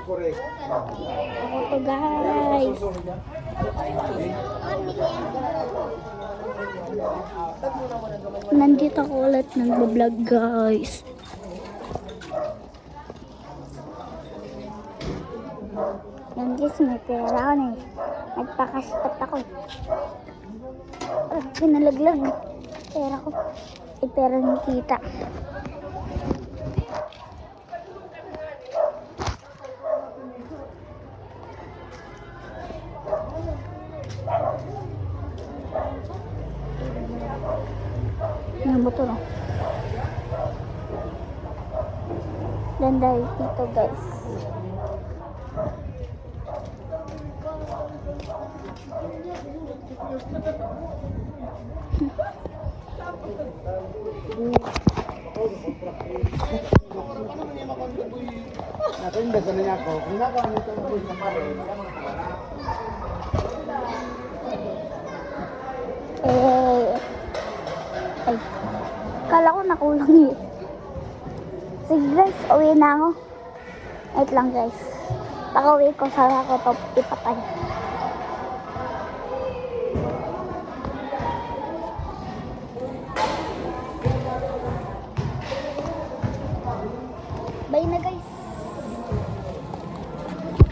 Ako to guys. Nandito ako ulit nagbablog guys. Yan guys, may pera ako na eh. Nagpakaspat ako. Pinalaglag. Pera ko. Ay, pera ni tita. Yung motor oh. Ganda dito guys. Natin beso na niya ako. Kung nakaano ito sa pare. Ay, kala ko nakulang eh. Sige guys, uwi na ako. Wait lang guys. Pag uwi ko, sana ko ito ipatay.